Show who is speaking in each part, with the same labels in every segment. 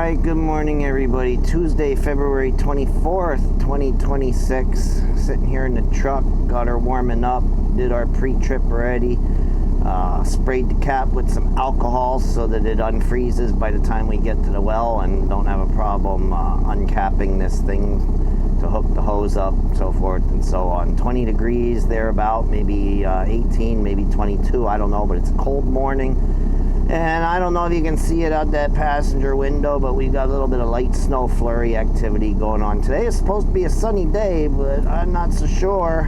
Speaker 1: right, good morning everybody. Tuesday, February 24th, 2026. Sitting here in the truck, got her warming up, did our pre-trip already. Sprayed the cap with some alcohol so that it unfreezes by the time we get to the well and don't have a problem uncapping this thing to hook the hose up, so forth and so on. 20 degrees thereabout, maybe 18, maybe 22, I don't know, but it's a cold morning. And I don't know if you can see it out that passenger window, but we've got a little bit of light snow flurry activity going on. Today is supposed to be a sunny day, but I'm not so sure.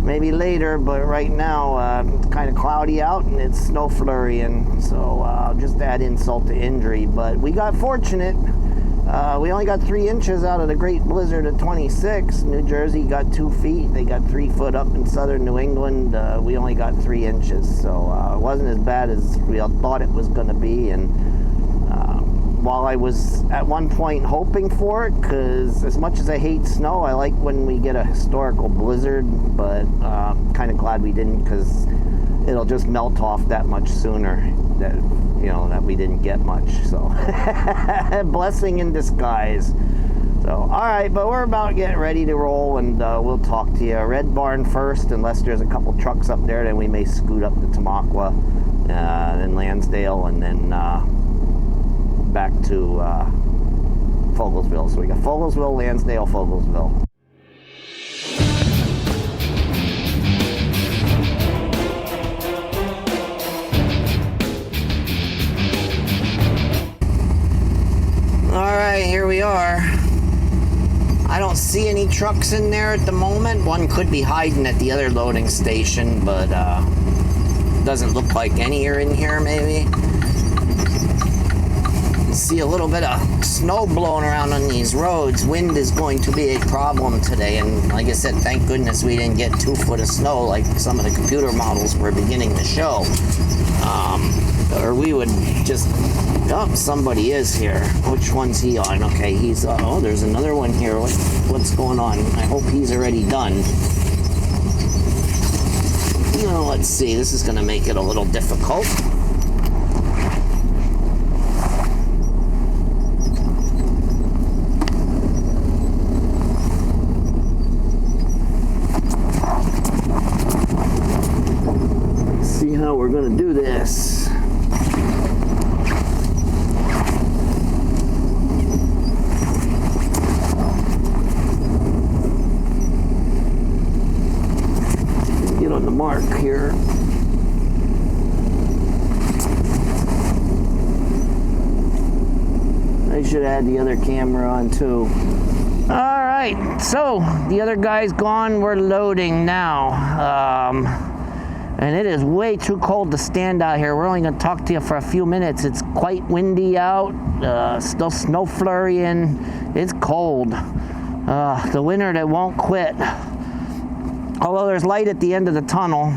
Speaker 1: Maybe later, but right now it's kind of cloudy out and it's snow flurrying. So just add insult to injury. But we got fortunate. We only got 3 inches out of the great blizzard of 26. New Jersey got 2 feet. They got 3 foot up in southern New England. We only got 3 inches. So it wasn't as bad as we all thought it was going to be. And while I was at one point hoping for it, because as much as I hate snow, I like when we get a historical blizzard, but kind of glad we didn't, because it'll just melt off that much sooner that we didn't get much. So blessing in disguise. So all right, but we're about getting ready to roll, and we'll talk to you. Red Barn first, unless there's a couple trucks up there, then we may scoot up to Tamaqua, then Lansdale, and then back to Fogelsville. So we got Fogelsville, Lansdale, Fogelsville. Alright, here we are. I don't see any trucks in there at the moment. One could be hiding at the other loading station, but doesn't look like any are in here maybe. See a little bit of snow blowing around on these roads. Wind is going to be a problem today, and like I said, thank goodness we didn't get 2 foot of snow like some of the computer models were beginning to show. Or we would just, somebody is here. Which one's he on? Okay, he's, there's another one here. What's going on? I hope he's already done. Let's see, this is gonna make it a little difficult. See how we're gonna do this. Get on the mark here. I should add the other camera on too. All right, so the other guy's gone. We're loading now. And it is way too cold to stand out here. We're only going to talk to you for a few minutes. It's quite windy out, still snow flurrying. It's cold. The winter that won't quit. Although there's light at the end of the tunnel,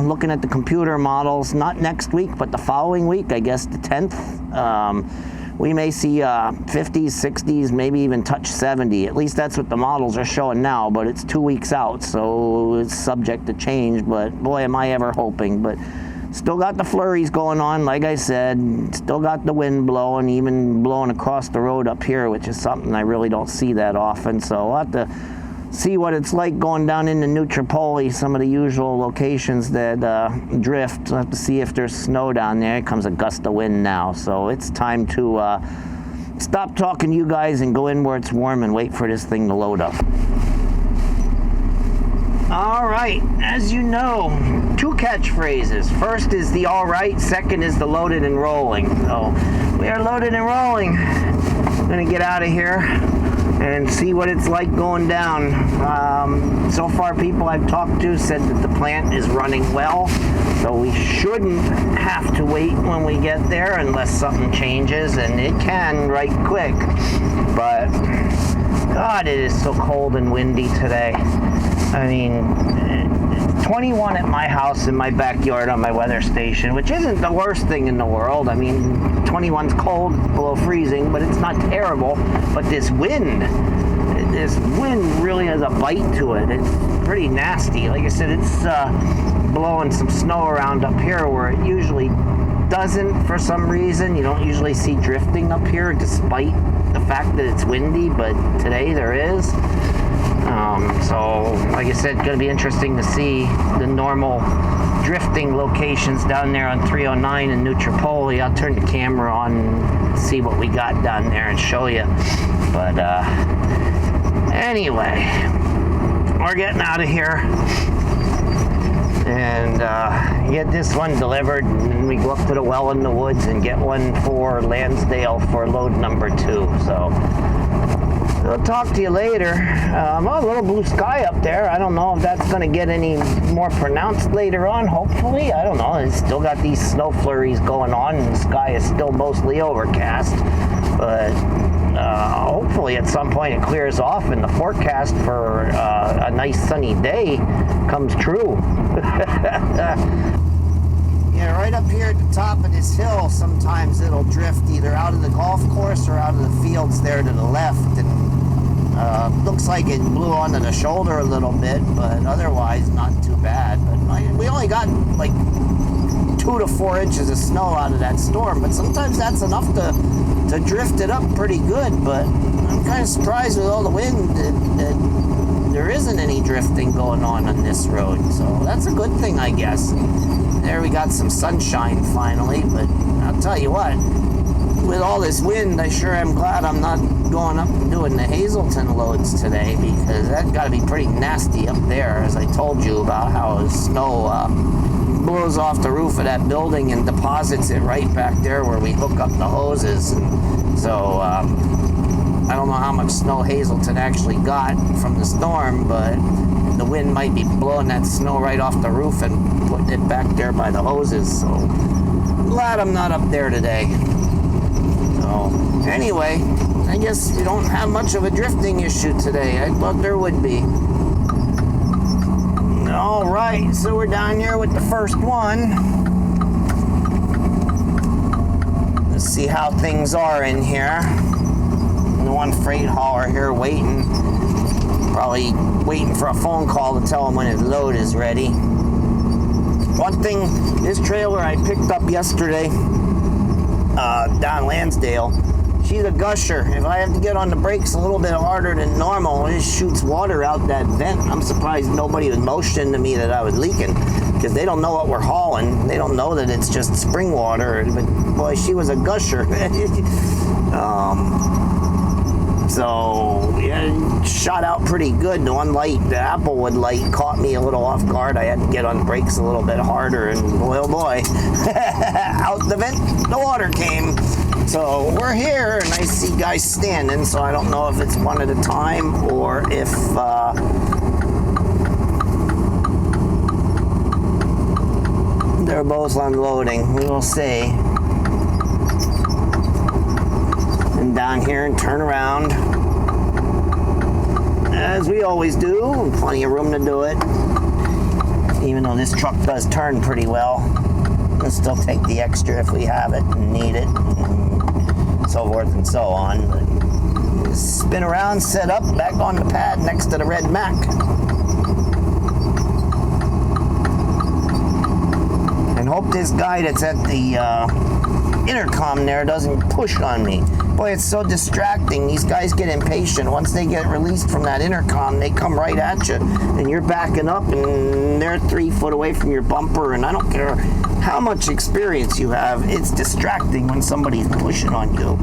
Speaker 1: looking at the computer models, not next week, but the following week, I guess the 10th. We may see 50s, 60s, maybe even touch 70. At least that's what the models are showing now, but it's 2 weeks out, so it's subject to change. But boy, am I ever hoping. But still got the flurries going on, like I said. Still got the wind blowing, even blowing across the road up here, which is something I really don't see that often. So we'll have to see what it's like going down into New Tripoli, some of the usual locations that drift. We'll have to see if there's snow down there. Here comes a gust of wind now, so it's time to stop talking to you guys and go in where it's warm and wait for this thing to load up. All right, as you know, 2 catchphrases. First is the all right, second is the loaded and rolling. So we are loaded and rolling. I'm gonna get out of here and see what it's like going down. So far, people I've talked to said that the plant is running well, so we shouldn't have to wait when we get there unless something changes, and it can right quick. But God, it is so cold and windy today. I mean, 21 at my house in my backyard on my weather station, which isn't the worst thing in the world. I mean, 21's cold, below freezing, but it's not terrible. But this wind really has a bite to it. It's pretty nasty. Like I said, it's blowing some snow around up here where it usually doesn't for some reason. You don't usually see drifting up here despite the fact that it's windy, but today there is. So like I said, going to be interesting to see the normal drifting locations down there on 309 in New Tripoli. I'll turn the camera on and see what we got down there and show you. But anyway, we're getting out of here and get this one delivered, and we go up to the well in the woods and get one for Lansdale for load number 2. So I'll talk to you later. A little blue sky up there. I don't know if that's going to get any more pronounced later on. Hopefully, I don't know. It's still got these snow flurries going on, and the sky is still mostly overcast. But hopefully at some point it clears off and the forecast for a nice sunny day comes true. Yeah, right up here at the top of this hill, sometimes it'll drift either out of the golf course or out of the fields there to the left. And looks like it blew onto the shoulder a little bit, but otherwise not too bad. But we only got like 2 to 4 inches of snow out of that storm, but sometimes that's enough to drift it up pretty good. But I'm kind of surprised with all the wind that there isn't any drifting going on this road, so that's a good thing, I guess. There we got some sunshine finally, but I'll tell you what, with all this wind, I sure am glad I'm not going up and doing the Hazelton loads today, because that's got to be pretty nasty up there, as I told you about how snow blows off the roof of that building and deposits it right back there where we hook up the hoses. And so I don't know how much snow Hazelton actually got from the storm, but the wind might be blowing that snow right off the roof and putting it back there by the hoses. So I'm glad I'm not up there today. So anyway, I guess we don't have much of a drifting issue today. I thought there would be. All right, so we're down here with the first one. Let's see how things are in here. The one freight hauler here waiting. Probably waiting for a phone call to tell him when his load is ready. One thing, this trailer I picked up yesterday down Lansdale, she's a gusher. If I have to get on the brakes a little bit harder than normal, it just shoots water out that vent. I'm surprised nobody was motioning to me that I was leaking, because they don't know what we're hauling. They don't know that it's just spring water. But boy, she was a gusher. So yeah, it shot out pretty good. The one light, the Applewood light, caught me a little off guard. I had to get on the brakes a little bit harder, and boy, oh boy, out the vent, the water came. So we're here, and I see guys standing, so I don't know if it's one at a time or if they're both unloading. We will see. And down here and turn around, as we always do. Plenty of room to do it. Even though this truck does turn pretty well, we'll still take the extra if we have it and need it, and so forth and so on. But spin around, set up, back on the pad next to the red Mac. And hope this guy that's at the intercom there doesn't push on me. Boy, it's so distracting. These guys get impatient. Once they get released from that intercom, they come right at you, and you're backing up, and they're 3 foot away from your bumper, and I don't care how much experience you have, it's distracting when somebody's pushing on you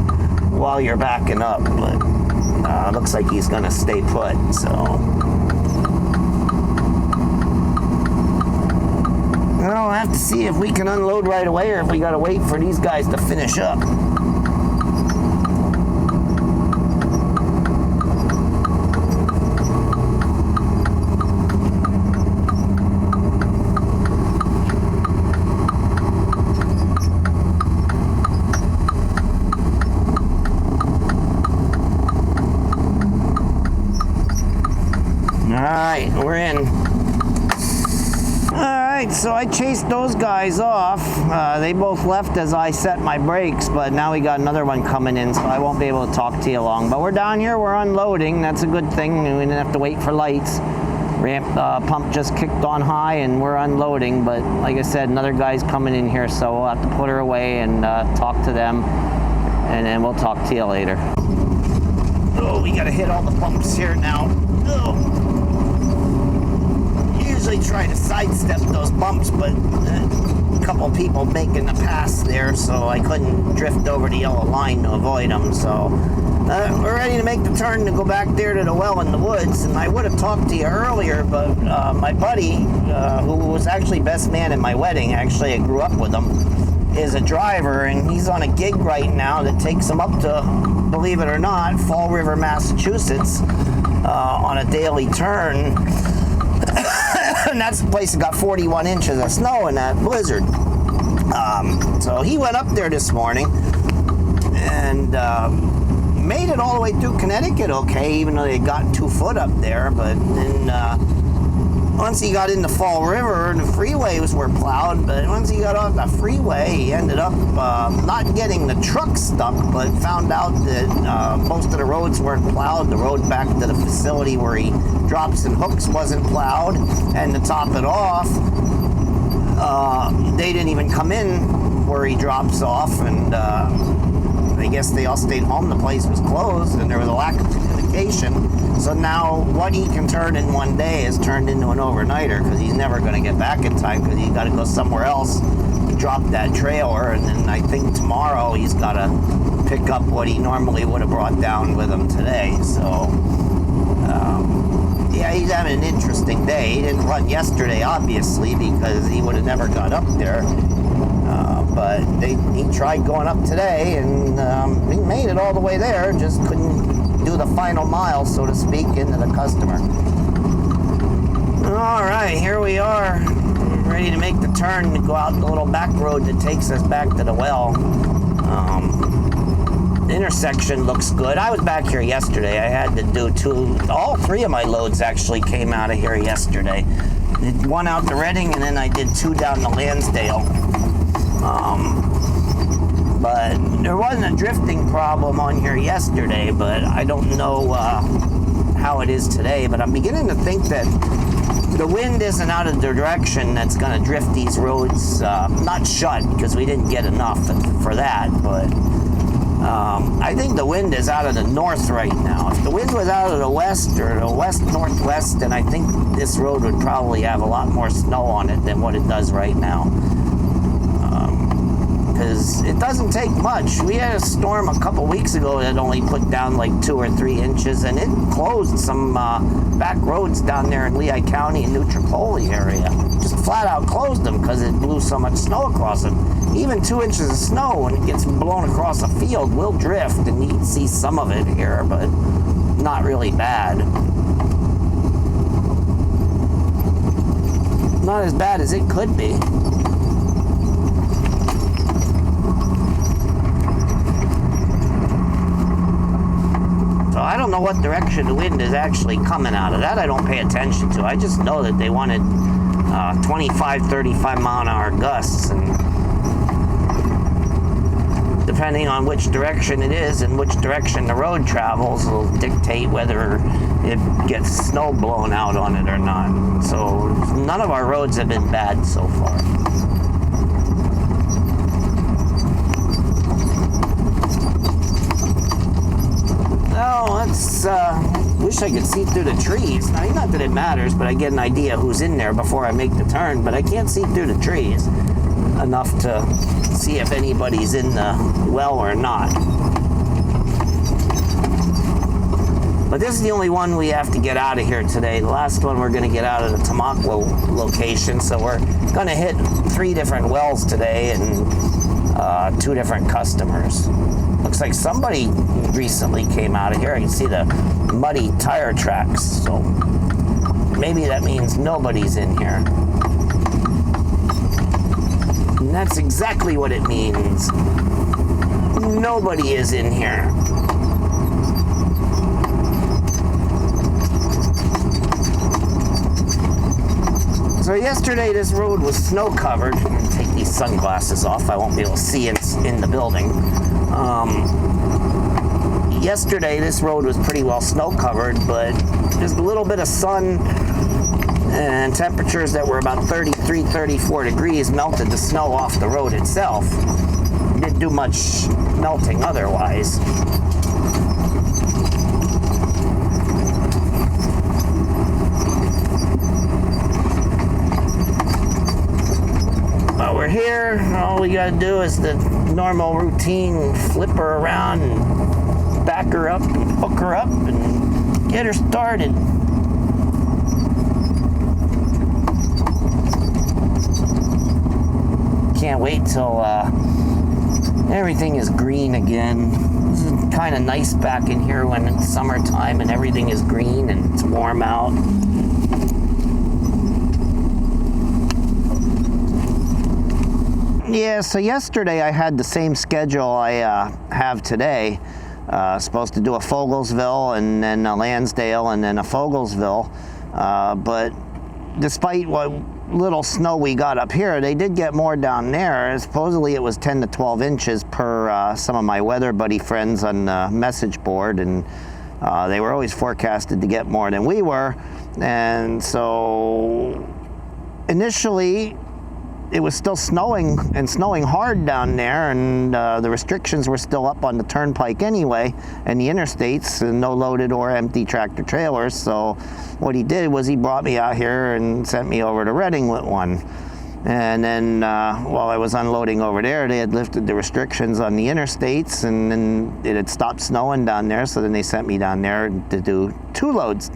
Speaker 1: while you're backing up. But looks like he's gonna stay put, so. I'll have to see if we can unload right away or if we gotta wait for these guys to finish up. Alright, we're in. Alright, so I chased those guys off. They both left as I set my brakes, but now we got another one coming in, so I won't be able to talk to you long. But we're down here, we're unloading. That's a good thing. We didn't have to wait for lights. Pump just kicked on high and we're unloading, but like I said, another guy's coming in here, so we'll have to put her away and talk to them, and then we'll talk to you later. Oh, we gotta hit all the bumps here now. Oh. Usually try to sidestep those bumps, but a couple people making the pass there, so I couldn't drift over the yellow line to avoid them. So we're ready to make the turn to go back there to the well in the woods. And I would have talked to you earlier, but my buddy, who was actually best man at my wedding, actually I grew up with him, is a driver, and he's on a gig right now that takes him up to, believe it or not, Fall River, Massachusetts, on a daily turn. And that's the place that got 41 inches of snow in that blizzard. So he went up there this morning and made it all the way through Connecticut okay, even though they got 2 foot up there. But then once he got into Fall River, the freeways were plowed, but once he got off the freeway, he ended up not getting the truck stuck, but found out that most of the roads weren't plowed. The road back to the facility where he drops and hooks wasn't plowed, and to top it off, they didn't even come in where he drops off, and I guess they all stayed home. The place was closed, and there was a lack of communication. So now what he can turn in one day is turned into an overnighter, because he's never going to get back in time, because he's got to go somewhere else to drop that trailer, and then I think tomorrow he's got to pick up what he normally would have brought down with him today. So yeah, he's having an interesting day. He didn't run yesterday, obviously, because he would have never got up there. But he tried going up today, and he made it all the way there, just couldn't do the final mile, so to speak, into the customer. All right, here we are, ready to make the turn to go out the little back road that takes us back to the well. The intersection looks good. I was back here yesterday. I had to do all 3 of my loads actually came out of here yesterday. Did 1 out to Reading, and then I did 2 down to Lansdale. But there wasn't a drifting problem on here yesterday, but I don't know how it is today. But I'm beginning to think that the wind isn't out of the direction that's going to drift these roads, not shut, because we didn't get enough for that, but I think the wind is out of the north right now. If the wind was out of the west or the west-northwest, then I think this road would probably have a lot more snow on it than what it does right now. Because it doesn't take much. We had a storm a couple weeks ago that only put down like 2 or 3 inches, and it closed some back roads down there in Lehigh County and New Tripoli area. Just flat out closed them because it blew so much snow across them. Even 2 inches of snow, when it gets blown across a field, will drift, and you can see some of it here, but not really bad. Not as bad as it could be. I don't know what direction the wind is actually coming out of. That I don't pay attention to. I just know that they wanted 25, 35 mile an hour gusts, and depending on which direction it is and which direction the road travels will dictate whether it gets snow blown out on it or not. So none of our roads have been bad so far. Oh, wish I could see through the trees. Now, not that it matters, but I get an idea who's in there before I make the turn, but I can't see through the trees enough to see if anybody's in the well or not. But this is the only one we have to get out of here today. The last one we're going to get out of the Tamaqua location, so we're going to hit 3 different wells today and 2 different customers. Looks like somebody recently came out of here. I can see the muddy tire tracks, so maybe that means nobody's in here. And that's exactly what it means. Nobody is in here. So yesterday this road was snow covered. I'm going to take these sunglasses off. I won't be able to see in the building. Yesterday this road was pretty well snow covered, but just a little bit of sun and temperatures that were about 33, 34 degrees melted the snow off the road itself. Didn't do much melting otherwise. But we're here. All we gotta do is the normal routine, flip her around and back her up and hook her up and get her started. Can't wait till everything is green again. This is kind of nice back in here when it's summertime and everything is green and it's warm out. Yeah, so yesterday I had the same schedule I have today. Supposed to do a Fogelsville and then a Lansdale and then a Fogelsville. But despite what little snow we got up here, they did get more down there. Supposedly it was 10 to 12 inches per some of my weather buddy friends on the message board, and they were always forecasted to get more than we were. And so initially it was still snowing, and snowing hard down there, and the restrictions were still up on the turnpike anyway, and the interstates, and no loaded or empty tractor trailers. So what he did was he brought me out here and sent me over to Reading with one. And then while I was unloading over there, they had lifted the restrictions on the interstates, and then it had stopped snowing down there, so then they sent me down there to do 2 loads.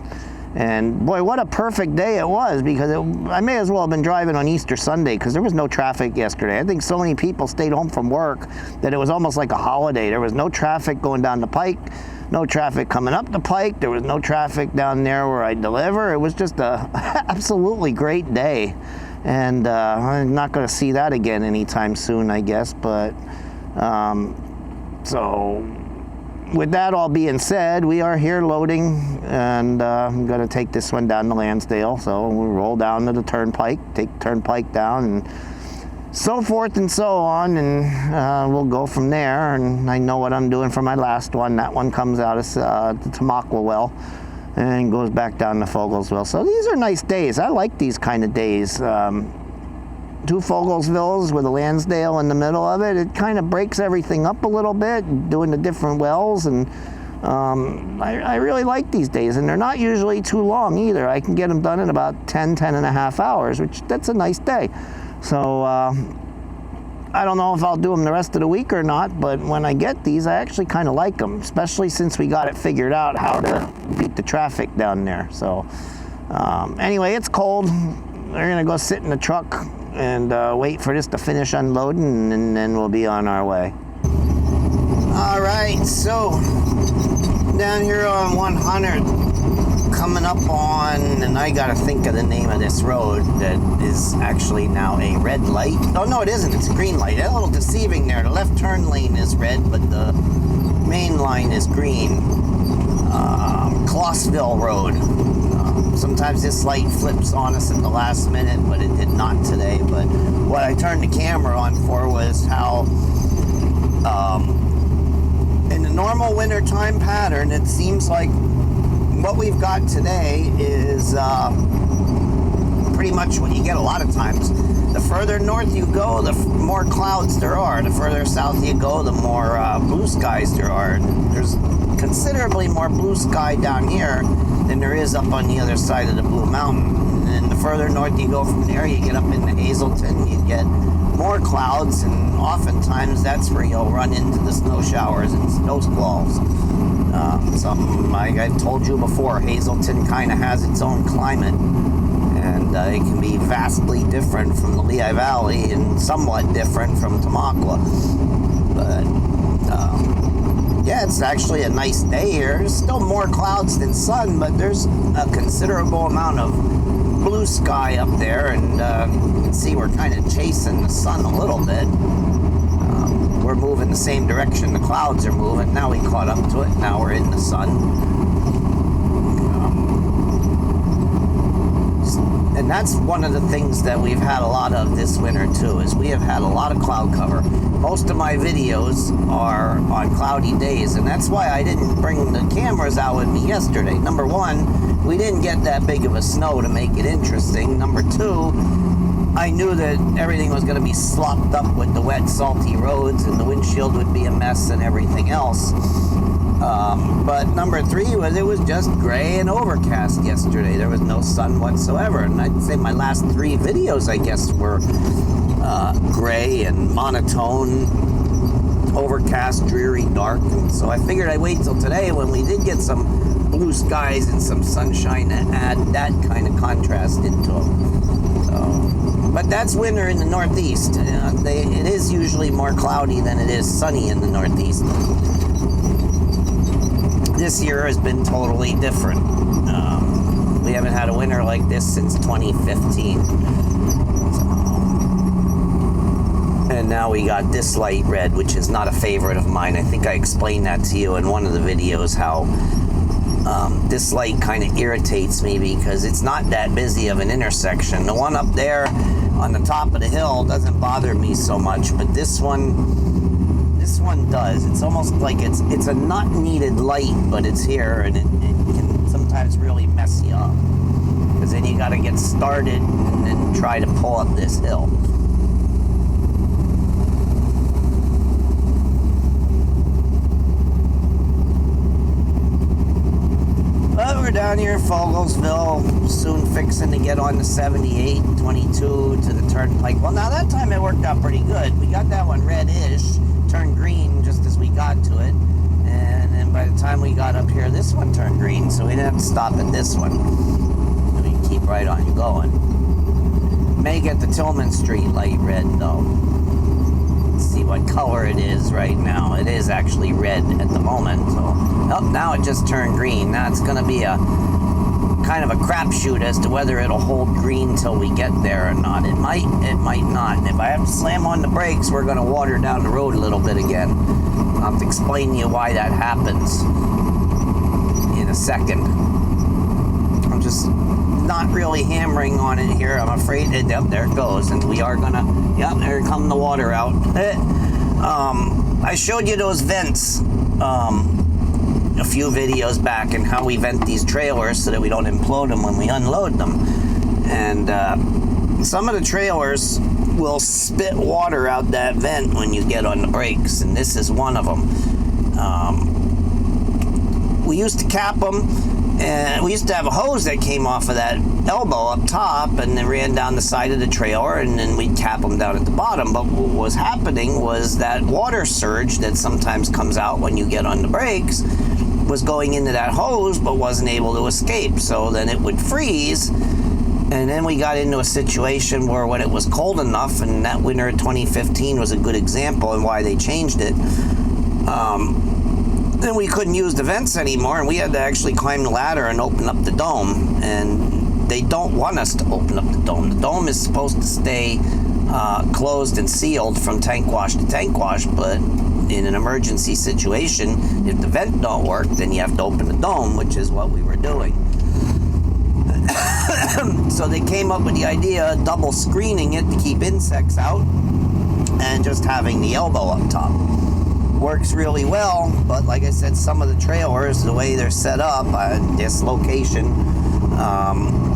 Speaker 1: And boy, what a perfect day it was, because I may as well have been driving on Easter Sunday, because there was no traffic yesterday. I think so many people stayed home from work that it was almost like a holiday. There was no traffic going down the pike, no traffic coming up the pike. There was no traffic down there where I deliver. It was just a absolutely great day. And I'm not going to see that again anytime soon, I guess. But so with that all being said, we are here loading, and I'm going to take this one down to Lansdale. So we'll roll down to the turnpike, take the turnpike down, and so forth and so on, and we'll go from there. And I know what I'm doing for my last one. That one comes out of the Tamaqua well and goes back down to Fogelsville. So these are nice days. I like these kind of days. 2 Fogelsvilles with a Lansdale in the middle of it. It kind of breaks everything up a little bit, doing the different wells, and I really like these days, and they're not usually too long either. I can get them done in about 10 and a half hours, which that's a nice day. So I don't know if I'll do them the rest of the week or not, but when I get these, I actually kind of like them, especially since we got it figured out how to beat the traffic down there. So anyway, it's cold. We're gonna go sit in the truck and wait for this to finish unloading, and then we'll be on our way. All right, so down here on 100, coming up on, and I gotta think of the name of this road that is actually now a red light. Oh no, it isn't, it's a green light. A little deceiving there. The left turn lane is red, but the main line is green. Fogelsville Road. Sometimes this light flips on us at the last minute, but it did not today. But what I turned the camera on for was how in the normal wintertime pattern, it seems like what we've got today is pretty much what you get a lot of times. The further north you go, the more clouds there are. The further south you go, the more blue skies there are. There's considerably more blue sky down here than there is up on the other side of the Blue Mountain. And the further north you go from there, you get up into Hazelton, you get more clouds, and oftentimes that's where you'll run into the snow showers and snow squalls. Something like I've told you before, Hazelton kind of has its own climate, and it can be vastly different from the Lehigh Valley and somewhat different from Tamaqua. But yeah, it's actually a nice day here. There's still more clouds than sun, but there's a considerable amount of blue sky up there, and you can see we're kind of chasing the sun a little bit. We're moving the same direction the clouds are moving. Now we caught up to it. Now we're in the sun. And that's one of the things that we've had a lot of this winter too, is we have had a lot of cloud cover. Most of my videos are on cloudy days, and that's why I didn't bring the cameras out with me yesterday. Number one, we didn't get that big of a snow to make it interesting. Number two, I knew that everything was going to be slopped up with the wet, salty roads, and the windshield would be a mess and everything else. But number three was it was just gray and overcast yesterday. There was no sun whatsoever. And I'd say my last three videos, I guess, were gray and monotone, overcast, dreary, dark. And so I figured I'd wait till today when we did get some blue skies and some sunshine to add that kind of contrast into them. So, but that's winter in the Northeast. It is usually more cloudy than it is sunny in the Northeast. This year has been totally different. We haven't had a winter like this since 2015. And now we got this light red, which is not a favorite of mine. I think I explained that to you in one of the videos, how this light kind of irritates me because it's not that busy of an intersection. The one up there on the top of the hill doesn't bother me so much, but this one does. It's almost like it's a not needed light, but it's here, and it can sometimes really mess you up, because then you got to get started and then try to pull up this hill. But we're down here in Fogelsville, soon fixing to get on the 78, 22 to the turnpike. Well, now that time it worked out pretty good. We got that one red-ish, turned green just as we got to it, and then by the time we got up here, this one turned green, so we didn't have to stop at this one. We can keep right on going. May get the Tillman Street light red though. Let's see what color it is right now. It is actually red at the moment. So, oh, now it just turned green. Now it's going to be a kind of a crapshoot as to whether it'll hold green till we get there or not. It might not. And if I have to slam on the brakes, we're going to water down the road a little bit again. I'll have to explain to you why that happens in a second. I'm just not really hammering on it here. I'm afraid, yep, there it goes. And we are going to, yep, there come the water out. I showed you those vents a few videos back, and how we vent these trailers so that we don't implode them when we unload them. And some of the trailers will spit water out that vent when you get on the brakes, and this is one of them. We used to cap them, and we used to have a hose that came off of that elbow up top and then ran down the side of the trailer, and then we'd cap them down at the bottom. But what was happening was that water surge that sometimes comes out when you get on the brakes was going into that hose but wasn't able to escape, so then it would freeze. And then we got into a situation where when it was cold enough, and that winter of 2015 was a good example and why they changed it, then we couldn't use the vents anymore, and we had to actually climb the ladder and open up the dome. And they don't want us to open up the dome. The dome is supposed to stay closed and sealed from tank wash to tank wash, but in an emergency situation, if the vent don't work, then you have to open the dome, which is what we were doing. So they came up with the idea of double screening it to keep insects out, and just having the elbow up top. Works really well, but like I said, some of the trailers, the way they're set up at this location,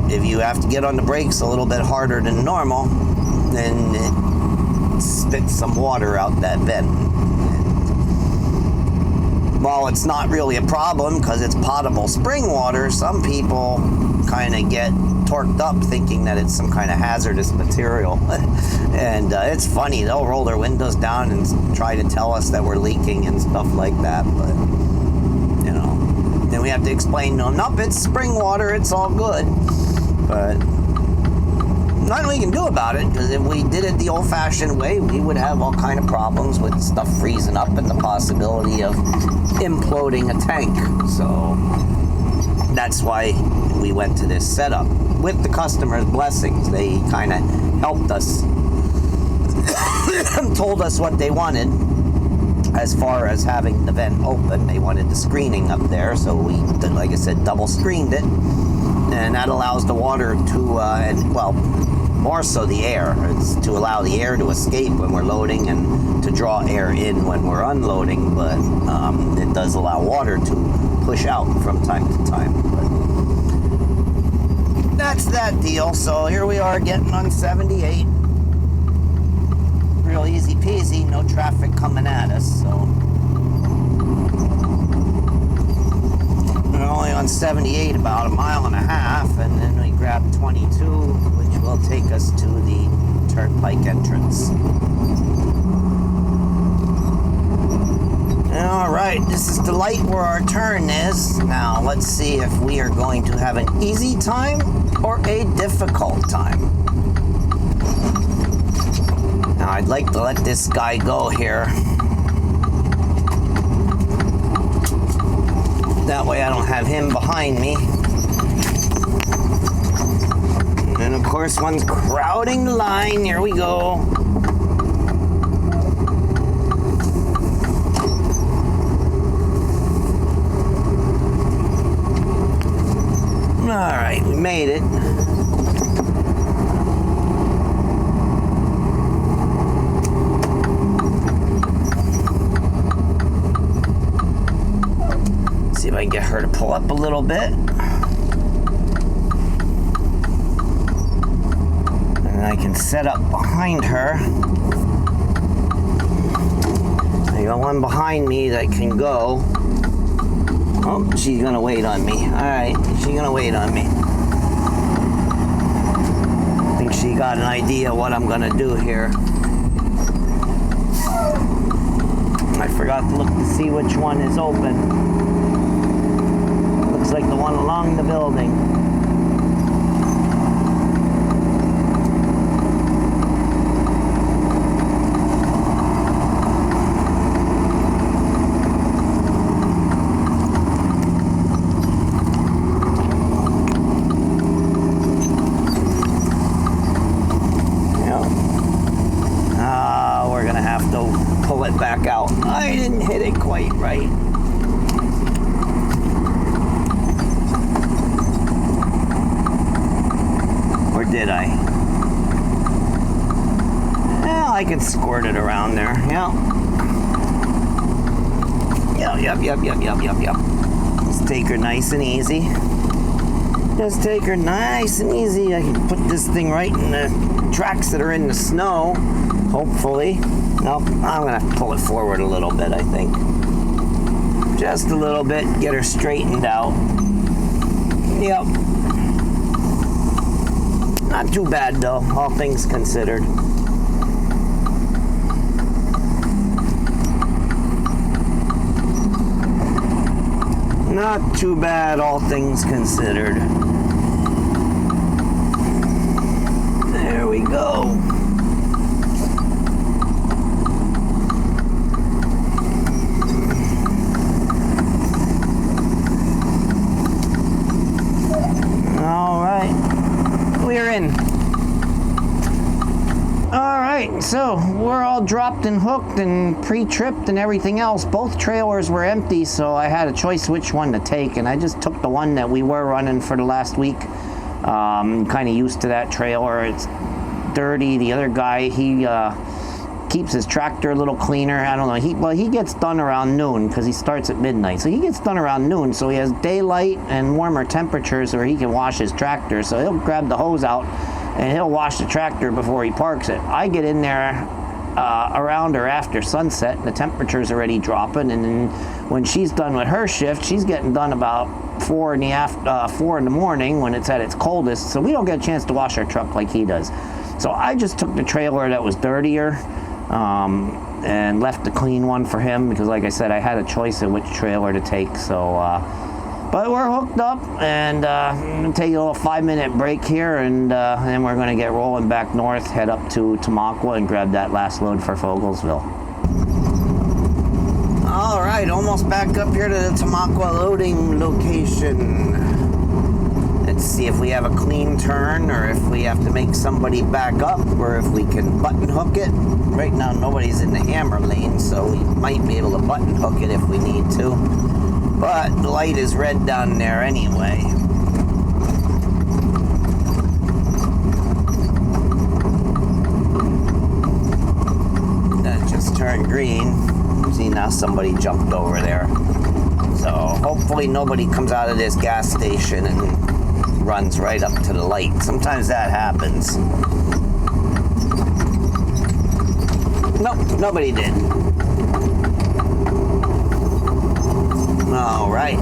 Speaker 1: if you have to get on the brakes a little bit harder than normal, then it spits some water out that vent. While it's not really a problem because it's potable spring water, some people kind of get torqued up thinking that it's some kind of hazardous material. And it's funny, they'll roll their windows down and try to tell us that we're leaking and stuff like that, but you know, then we have to explain to them, nope, it's spring water, it's all good. But nothing we can do about it, because if we did it the old-fashioned way, we would have all kind of problems with stuff freezing up and the possibility of imploding a tank. So that's why we went to this setup. With the customer's blessings, they kind of helped us, told us what they wanted as far as having the vent open. They wanted the screening up there, so we, like I said, double screened it. and that allows the water to, and well, more so the air. It's to allow the air to escape when we're loading and to draw air in when we're unloading, but it does allow water to push out from time to time. But that's that deal. So here we are getting on 78. Real easy peasy, no traffic coming at us, so we're only on 78 about a mile and a half, and then we grab 22, which will take us to the turnpike entrance. All right, this is the light where our turn is. Now let's see if we are going to have an easy time or a difficult time. Now I'd like to let this guy go here. That way I don't have him behind me. And of course one's crowding the line. Here we go. Alright, we made it. See if I can get her to pull up a little bit. And I can set up behind her. I got one behind me that can go. Oh, she's gonna wait on me. Alright, she's gonna wait on me. I think she got an idea what I'm gonna do here. I forgot to look to see which one is open. Looks like the one along the building. Back out. I didn't hit it quite right. Or did I? Well, I can squirt it around there. Yeah. Yep. Just take her nice and easy. Just take her nice and easy. I can put this thing right in the tracks that are in the snow, hopefully. Nope, I'm gonna pull it forward a little bit, I think. Just a little bit, get her straightened out. Yep. Not too bad though, all things considered. Not too bad, all things considered. There we go. We're in. Alright, so we're all dropped and hooked and pre-tripped and everything else. Both trailers were empty, so I had a choice which one to take, and I just took the one that we were running for the last week. Kind of used to that trailer. It's dirty. The other guy, he keeps his tractor a little cleaner. I don't know. He gets done around noon because he starts at midnight. So he gets done around noon. So he has daylight and warmer temperatures where he can wash his tractor. So he'll grab the hose out and he'll wash the tractor before he parks it. I get in there around or after sunset, and the temperature's already dropping. And then when she's done with her shift, she's getting done about 4 in the morning when it's at its coldest. So we don't get a chance to wash our truck like he does. So I just took the trailer that was dirtier. And left the clean one for him because, like I said, I had a choice of which trailer to take. So, but we're hooked up, and I'm gonna take a little 5-minute break here, and then we're gonna get rolling back north, head up to Tamaqua, and grab that last load for Fogelsville. All right, almost back up here to the Tamaqua loading location. Let's see if we have a clean turn, or if we have to make somebody back up, or if we can button hook it. Right now nobody's in the hammer lane, so we might be able to button hook it if we need to. But the light is red down there anyway. turned green. See, now somebody jumped over there. So hopefully nobody comes out of this gas station and runs right up to the light. Sometimes that happens. Nope, nobody did. All right.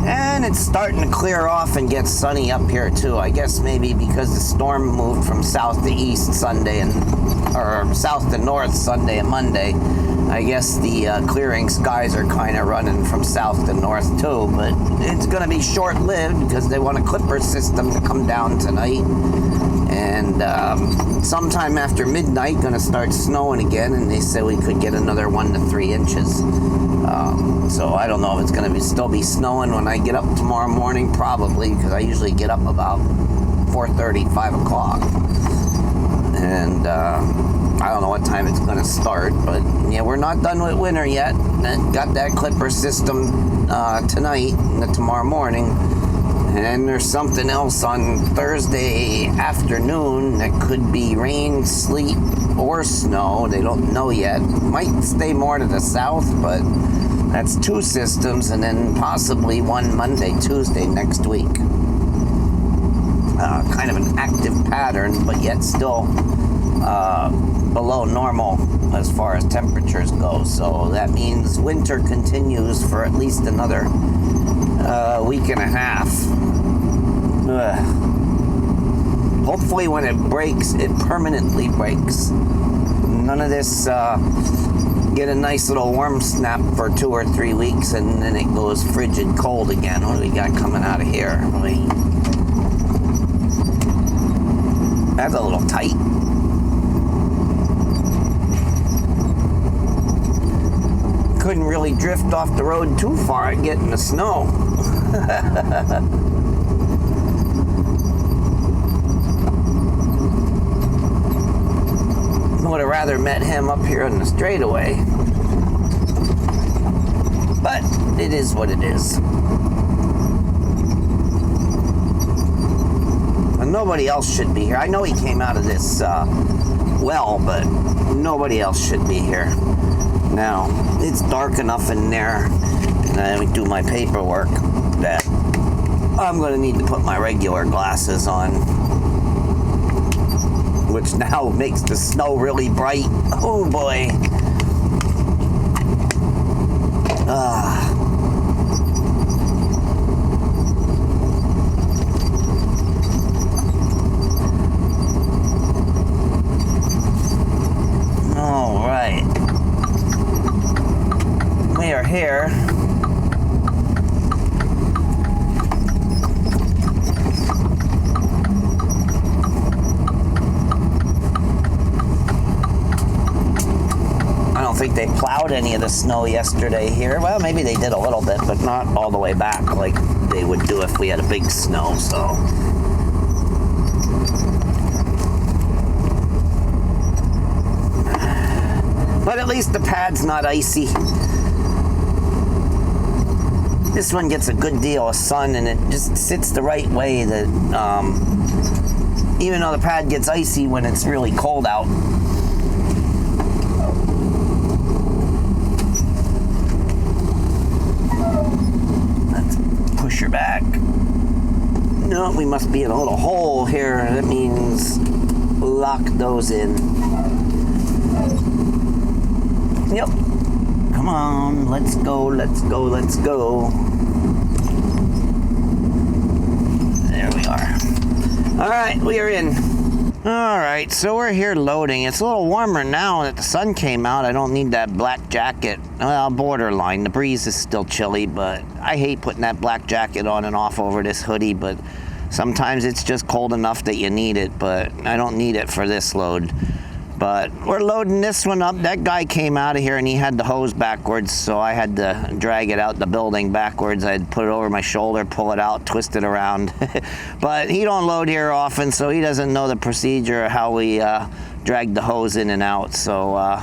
Speaker 1: And it's starting to clear off and get sunny up here too. I guess maybe because the storm moved from south to east Sunday or south to north Sunday and Monday. I guess the clearing skies are kind of running from south to north too, but it's going to be short-lived because they want a clipper system to come down tonight. And sometime after midnight, going to start snowing again, and they say we could get another 1 to 3 inches. So I don't know if it's going to still be snowing when I get up tomorrow morning, probably, because I usually get up about 4:30, 5 o'clock. And I don't know what time it's going to start, but yeah, we're not done with winter yet. Got that clipper system tonight and tomorrow morning. And there's something else on Thursday afternoon that could be rain, sleet, or snow. They don't know yet. Might stay more to the south, but that's 2 systems, and then possibly one Monday, Tuesday next week. Kind of an active pattern, but yet still below normal as far as temperatures go. So that means winter continues for at least another week and a half. Hopefully when it breaks, it permanently breaks. None of this get a nice little warm snap for 2 or 3 weeks and then it goes frigid cold again. What do we got coming out of here? That's a little tight. Couldn't really drift off the road too far and get in the snow. Would have rather met him up here on the straightaway. But it is what it is. And nobody else should be here. I know he came out of this well, but nobody else should be here. Now, it's dark enough in there, and I do my paperwork, that I'm going to need to put my regular glasses on, which now makes the snow really bright. Oh boy. All right. We are here. I don't think they plowed any of the snow yesterday here. Well, maybe they did a little bit, but not all the way back like they would do if we had a big snow, so. But at least the pad's not icy. This one gets a good deal of sun and it just sits the right way that even though the pad gets icy when it's really cold out. Let's push her back. No, we must be in a little hole here. That means lock those in. Yep. Come on, let's go, let's go, let's go. There we are. All right, we are in. All right, so we're here loading. It's a little warmer now that the sun came out. I don't need that black jacket. Well, borderline. The breeze is still chilly, but I hate putting that black jacket on and off over this hoodie, but sometimes it's just cold enough that you need it, but I don't need it for this load. But we're loading this one up. That guy came out of here and he had the hose backwards, so I had to drag it out the building backwards. I'd put it over my shoulder, pull it out, twist it around. But he don't load here often, so he doesn't know the procedure of how we drag the hose in and out. So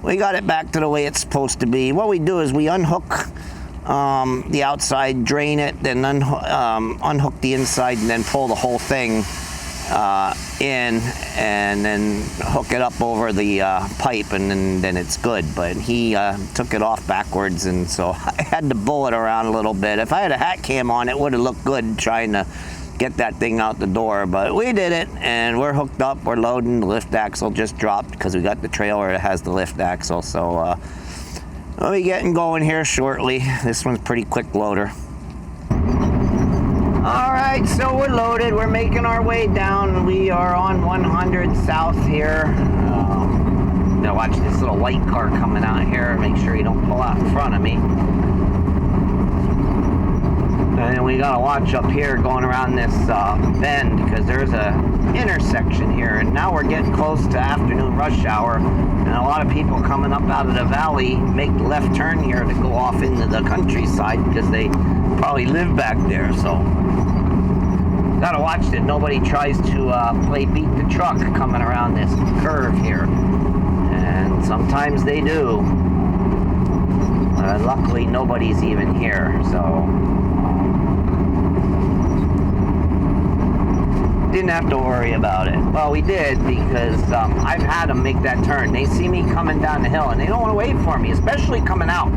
Speaker 1: we got it back to the way it's supposed to be. What we do is we unhook the outside, drain it, then unhook the inside, and then pull the whole thing in and then hook it up over the pipe, and then it's good. But he took it off backwards, and so I had to bull it around a little bit. If I had a hat cam on, it would have looked good trying to get that thing out the door, but we did it, and we're hooked up, we're loading. The lift axle just dropped because we got the trailer that has the lift axle, so we'll be getting going here shortly. This one's pretty quick loader. Alright, so we're loaded, we're making our way down. We are on 100 South here. Now watch this little white car coming out here, make sure you don't pull out in front of me. And we gotta watch up here going around this bend, because there's a intersection here, and now we're getting close to afternoon rush hour, and a lot of people coming up out of the valley make the left turn here to go off into the countryside because they probably live back there. So gotta watch that nobody tries to play beat the truck coming around this curve here, and sometimes they do. Luckily nobody's even here, so didn't have to worry about it. Well, we did, because I've had them make that turn. They see me coming down the hill and they don't want to wait for me, especially coming out.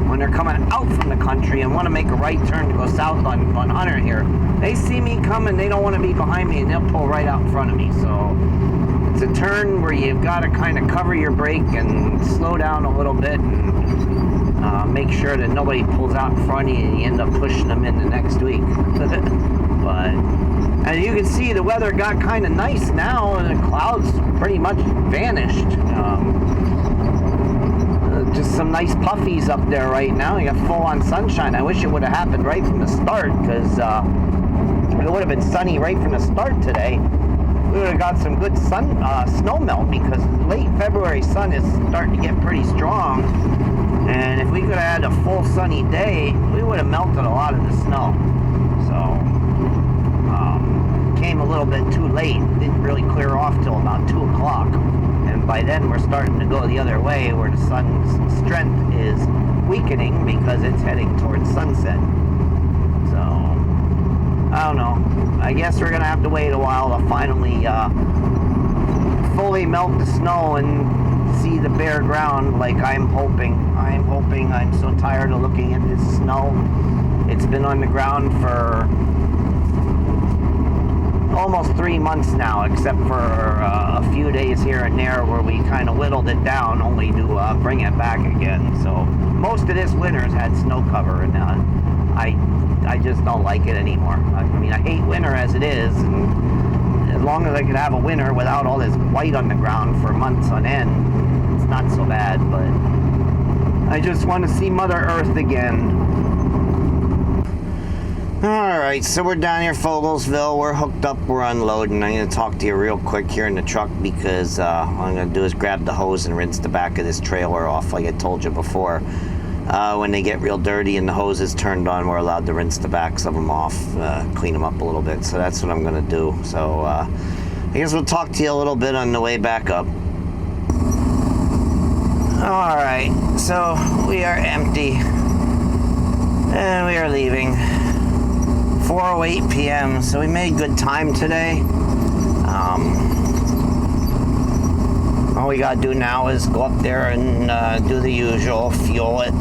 Speaker 1: When they're coming out from the country and want to make a right turn to go south on Hunter here, they see me coming, they don't want to be behind me, and they'll pull right out in front of me. So it's a turn where you've got to kind of cover your brake and slow down a little bit, and make sure that nobody pulls out in front of you and you end up pushing them into next week. But as you can see, the weather got kind of nice now, and the clouds pretty much vanished. Just some nice puffies up there right now. You got full-on sunshine. I wish it would have happened right from the start, because it would have been sunny right from the start today. We would have got some good snow melt, because late February sun is starting to get pretty strong. And if we could have had a full sunny day, we would have melted a lot of the snow. So came a little bit too late. Didn't really clear off till about 2 o'clock, and by then we're starting to go the other way, where the sun's strength is weakening because it's heading towards sunset. So I don't know, I guess we're gonna have to wait a while to finally fully melt the snow and see the bare ground, like I'm hoping. I'm so tired of looking at this snow. It's been on the ground for almost 3 months now, except for a few days here and there where we kind of whittled it down, only to bring it back again. So most of this winter's had snow cover, and I just don't like it anymore. I mean, I hate winter as it is, and as long as I could have a winter without all this white on the ground for months on end, it's not so bad. But I just want to see Mother Earth again. Alright, so we're down here Fogelsville, we're hooked up, we're unloading. I'm going to talk to you real quick here in the truck, because what I'm going to do is grab the hose and rinse the back of this trailer off, like I told you before. When they get real dirty and the hose is turned on, we're allowed to rinse the backs of them off, clean them up a little bit. So that's what I'm going to do. So I guess we'll talk to you a little bit on the way back up. Alright, so we are empty, and we are leaving. 4:08 p.m. So we made good time today. All we gotta do now is go up there and do the usual, fuel it,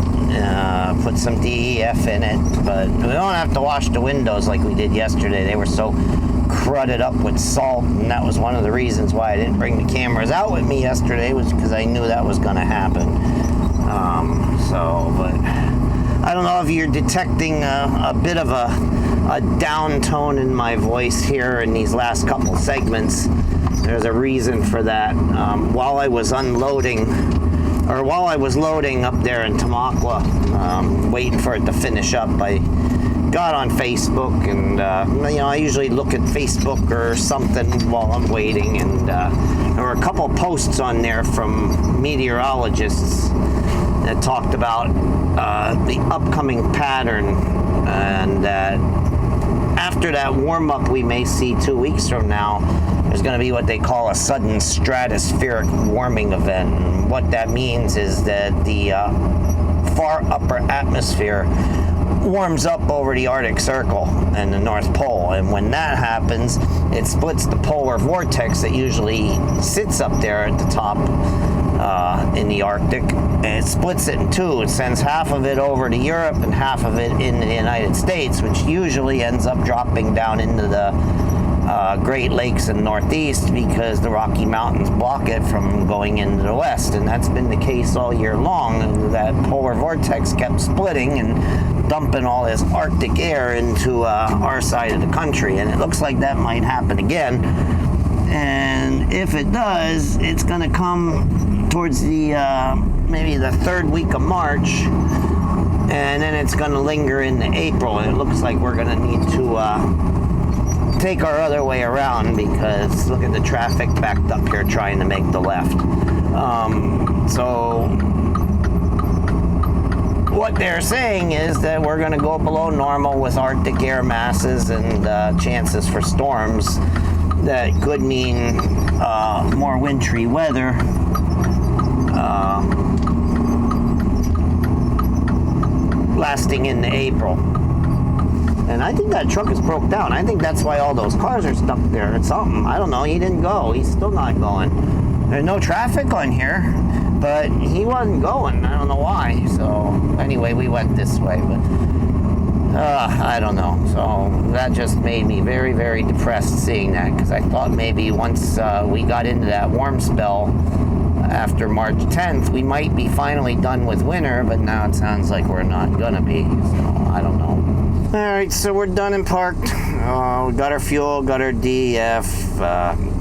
Speaker 1: put some DEF in it, but we don't have to wash the windows like we did yesterday. They were so crudded up with salt, and that was one of the reasons why I didn't bring the cameras out with me yesterday, was because I knew that was gonna happen. But I don't know if you're detecting a bit of a down tone in my voice here in these last couple segments. There's a reason for that. While I was loading up there in Tamaqua, waiting for it to finish up, I got on Facebook, and I usually look at Facebook or something while I'm waiting, and there were a couple posts on there from meteorologists that talked about the upcoming pattern, and that after that warm-up we may see 2 weeks from now, there's going to be what they call a sudden stratospheric warming event. And what that means is that the far upper atmosphere warms up over the Arctic Circle and the North Pole, and when that happens, it splits the polar vortex that usually sits up there at the top in the Arctic, and it splits it in two. It sends half of it over to Europe and half of it in the United States, which usually ends up dropping down into the Great Lakes and Northeast because the Rocky Mountains block it from going into the West, and that's been the case all year long. And that polar vortex kept splitting and dumping all this Arctic air into our side of the country, and it looks like that might happen again. And if it does, it's going to come towards the maybe the third week of March, and then it's going to linger into April, and it looks like we're going to need to take our other way around, because look at the traffic backed up here trying to make the left. So what they're saying is that we're going to go below normal with Arctic air masses and chances for storms that could mean more wintry weather. Lasting into April. And I think that truck is broke down. I think that's why all those cars are stuck there. It's something. I don't know. He didn't go. He's still not going. There's no traffic on here, but he wasn't going. I don't know why. So anyway, we went this way, but I don't know. So that just made me very, very depressed seeing that, because I thought maybe once we got into that warm spell after March 10th, we might be finally done with winter, but now it sounds like we're not gonna be. So I don't know. All right, so we're done and parked. We got our fuel, got our DEF,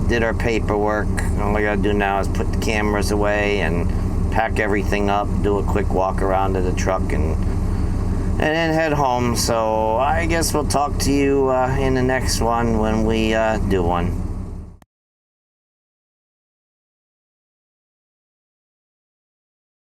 Speaker 1: did our paperwork. All I gotta do now is put the cameras away and pack everything up, do a quick walk around to the truck, and then head home. So I guess we'll talk to you in the next one when we do one.